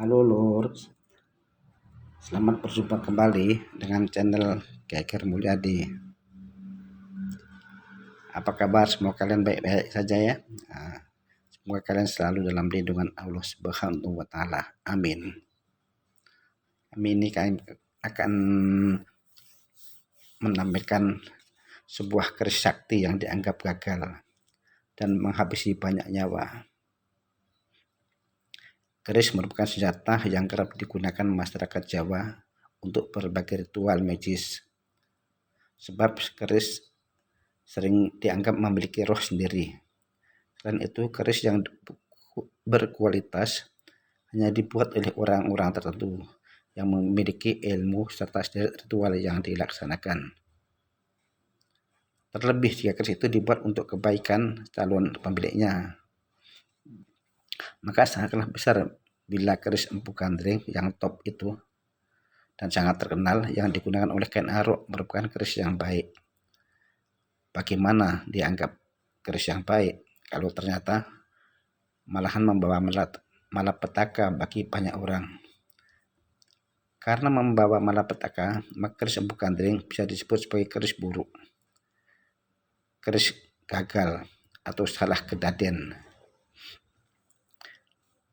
Halo Lur, selamat berjumpa kembali dengan channel Geger Mulyadi. Apa kabar? Semoga kalian baik-baik saja ya. Semoga kalian selalu dalam lindungan Allah Subhanahu wa Ta'ala. Amin. Kami ini akan menampilkan sebuah keris sakti yang dianggap gagal dan menghabisi banyak nyawa. Keris merupakan senjata yang kerap digunakan masyarakat Jawa untuk berbagai ritual magis. Sebab keris sering dianggap memiliki roh sendiri. Selain itu, keris yang berkualitas hanya dibuat oleh orang-orang tertentu yang memiliki ilmu serta ritual yang dilaksanakan. Terlebih jika keris itu dibuat untuk kebaikan calon pemiliknya, maka sangatlah besar bila keris empu gandring yang top itu dan sangat terkenal yang digunakan oleh kain arok merupakan keris yang baik. Bagaimana dianggap keris yang baik kalau ternyata malahan membawa malapetaka bagi banyak orang? Karena membawa malapetaka, maka keris empu gandring bisa disebut sebagai keris buruk, keris gagal, atau salah kedaden.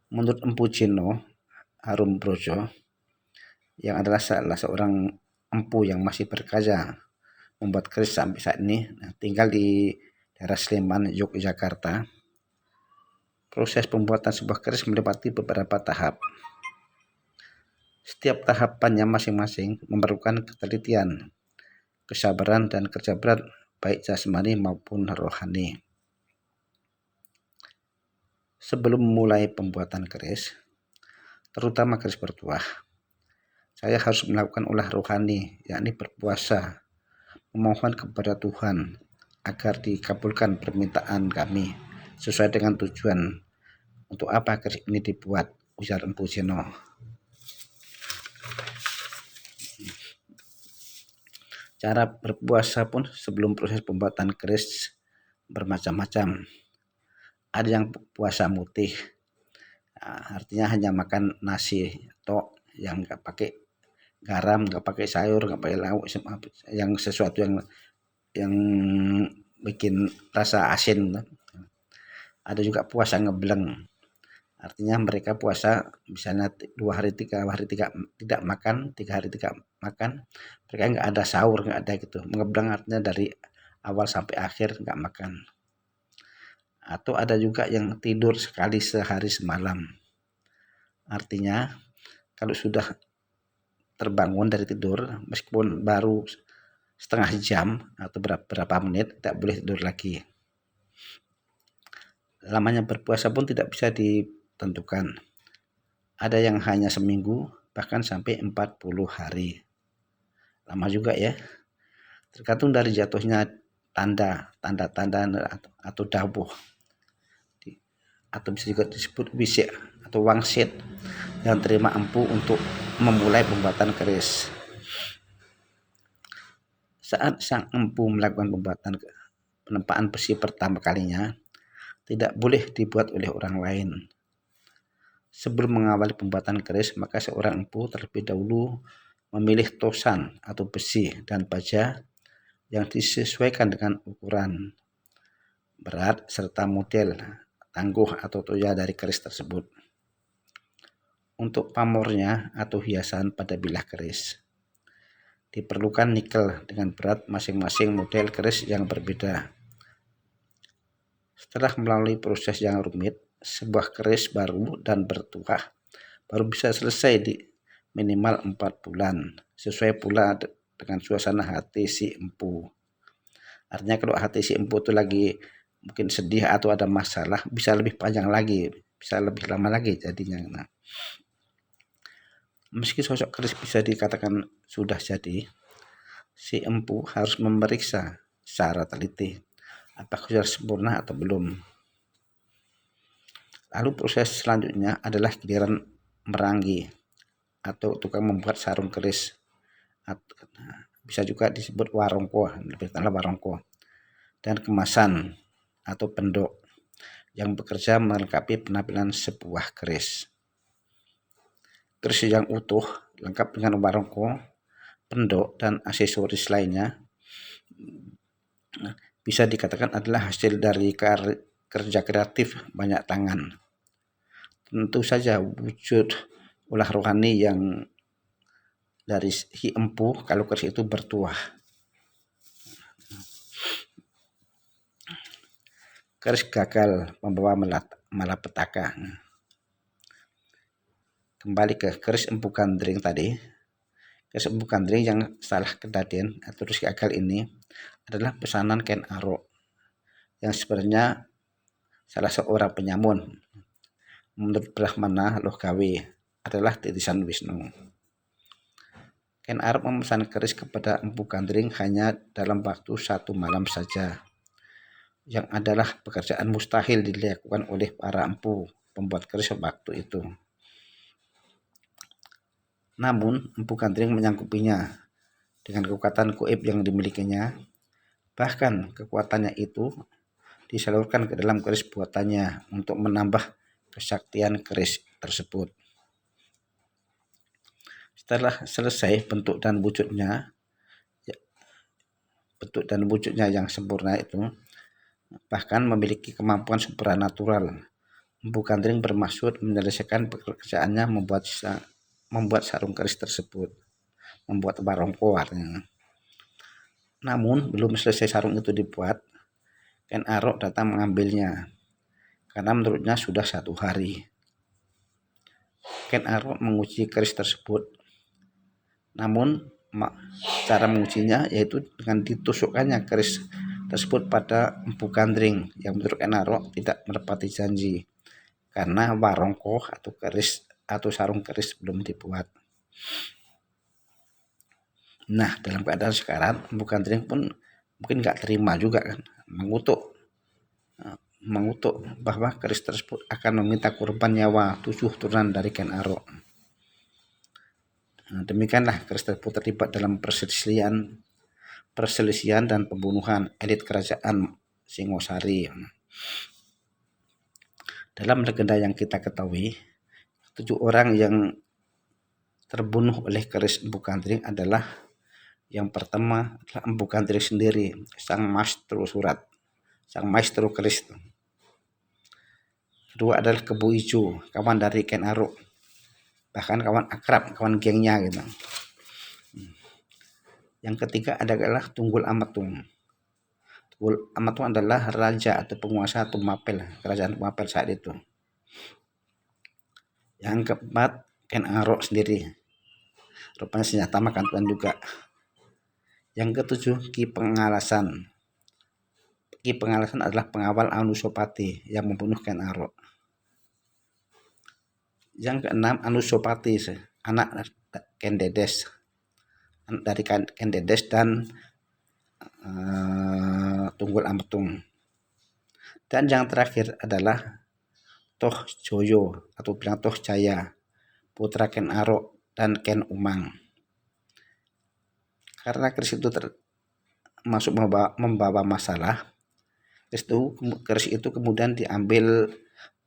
Menurut Empu Jino Harumbrojo, yang adalah salah seorang empu yang masih berkarya membuat keris sampai saat ini, tinggal di daerah Sleman, Yogyakarta. Proses pembuatan sebuah keris melewati beberapa tahap. Setiap tahapannya masing-masing memerlukan ketelitian, kesabaran, dan kerja berat baik jasmani maupun rohani. Sebelum memulai pembuatan keris, terutama keris bertuah, saya harus melakukan ulah rohani, yakni berpuasa, memohon kepada Tuhan agar dikabulkan permintaan kami sesuai dengan tujuan untuk apa keris ini dibuat, ujar Empu Jino. Cara berpuasa pun sebelum proses pembuatan keris bermacam-macam. Ada yang puasa mutih, artinya hanya makan nasi tok yang nggak pakai garam, nggak pakai sayur, nggak pakai lauk, yang sesuatu yang bikin rasa asin. Ada juga puasa ngebleng, artinya mereka puasa misalnya 2 hari 3 hari tidak makan, 3 hari tidak makan, mereka nggak ada sahur, nggak ada gitu. Ngebleng artinya dari awal sampai akhir nggak makan. Atau ada juga yang tidur sekali sehari semalam, artinya kalau sudah terbangun dari tidur meskipun baru setengah jam atau berapa menit tidak boleh tidur lagi. Lamanya berpuasa pun tidak bisa ditentukan. Ada yang hanya seminggu bahkan sampai 40 hari. Lama juga ya. Tergantung dari jatuhnya tanda-tanda atau dawuh, atau bisa juga disebut wisik atau wangsit yang terima empu untuk memulai pembuatan keris. Saat sang empu melakukan pembuatan penempaan besi pertama kalinya, tidak boleh dibuat oleh orang lain. Sebelum mengawali pembuatan keris, maka seorang empu terlebih dahulu memilih tosan atau besi dan baja yang disesuaikan dengan ukuran, berat, serta model tangguh atau toya dari keris tersebut. Untuk pamornya atau hiasan pada bilah keris, diperlukan nikel dengan berat masing-masing model keris yang berbeda. Setelah melalui proses yang rumit, sebuah keris baru dan bertuah baru bisa selesai di minimal 4 bulan, sesuai pula dengan suasana hati si empu. Artinya kalau hati si empu itu lagi mungkin sedih atau ada masalah, bisa lebih panjang lagi, bisa lebih lama lagi jadinya. Nah, meski sosok keris bisa dikatakan sudah jadi, si empu harus memeriksa secara teliti apakah sudah sempurna atau belum. Lalu proses selanjutnya adalah giliran meranggi atau tukang membuat sarung keris, bisa juga disebut warongko, lebih telah warongko, dan kemasan atau pendok yang bekerja melengkapi penampilan sebuah keris. keris yang utuh lengkap dengan barongko, pendok, dan aksesoris lainnya bisa dikatakan adalah hasil dari kerja kreatif banyak tangan. Tentu saja wujud ulah rohani yang dari si empu kalau keris itu bertuah. Keris gagal membawa malapetaka. Kembali ke keris empu gandring tadi. Keris empu gandring yang salah kejadian atau gagal ini adalah pesanan Ken Arok yang sebenarnya salah seorang penyamun. Menurut Brahmana Logawe adalah titisan Wisnu. Ken Arok memesan keris kepada empu gandring hanya dalam waktu 1 malam saja, yang adalah pekerjaan mustahil dilakukan oleh para empu pembuat keris waktu itu. Namun empu gandring menyanggupinya dengan kekuatan goib yang dimilikinya. Bahkan kekuatannya itu disalurkan ke dalam keris buatannya untuk menambah kesaktian keris tersebut. Setelah selesai bentuk dan wujudnya yang sempurna itu, bahkan memiliki kemampuan supranatural. Empu gandring bermaksud menyelesaikan pekerjaannya membuat sarung keris tersebut, membuat barongko artinya. Namun belum selesai sarung itu dibuat, Ken Arok datang mengambilnya karena menurutnya sudah 1 hari. Ken Arok menguji keris tersebut, namun cara mengujinya yaitu dengan ditusukkannya keris tersebut pada empu gandring yang menurut Ken Arok tidak menepati janji karena barongko atau keris atau sarung keris belum dibuat. Nah, dalam keadaan sekarang empu gandring pun mungkin nggak terima juga kan, mengutuk bahwa keris tersebut akan meminta korban nyawa 7 turunan dari Ken Arok. Nah, demikianlah keris tersebut terlibat dalam perselisihan dan pembunuhan elit kerajaan Singosari. Dalam legenda yang kita ketahui, 7 orang yang terbunuh oleh keris empu gandring adalah yang pertama adalah empu gandring sendiri, sang maestro surat, sang maestro keris. Kedua adalah Kebu Ijo, kawan dari Ken Arok, bahkan kawan akrab, kawan gengnya gitu. Yang ketiga adalah Tunggul Ametung. Tunggul Ametung adalah raja atau penguasa Tumapel, kerajaan Tumapel saat itu. Yang keempat Ken Arok sendiri, rupanya senjata makan Tuhan juga. Yang ketujuh Ki Pengalasan. Ki Pengalasan adalah pengawal Anusopati yang membunuh Ken Arok. Yang keenam Anusopati, anak Ken Dedes, dari Ken Dedes dan Tunggul Ametung. Dan yang terakhir adalah Toh Joyo atau bilang Toh Jaya, putra Ken Arok dan Ken Umang. Karena keris itu masuk membawa masalah, keris itu kemudian diambil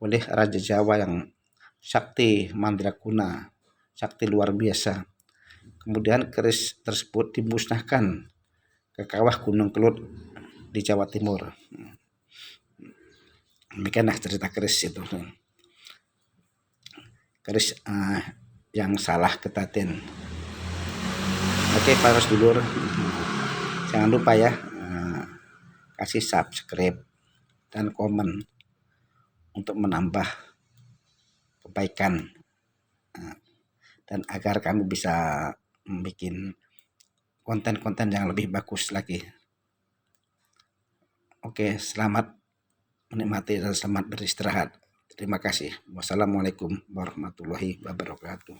oleh Raja Jawa yang sakti mandraguna, sakti luar biasa. Kemudian keris tersebut dimusnahkan ke kawah Gunung Kelut di Jawa Timur. Demikianlah cerita keris itu. Keris yang salah ketatin. Oke, para sedulur, jangan lupa ya kasih subscribe dan komen untuk menambah kebaikan dan agar kami bisa membuat konten-konten yang lebih bagus lagi. Oke, selamat menikmati dan selamat beristirahat. Terima kasih. Wassalamualaikum warahmatullahi wabarakatuh.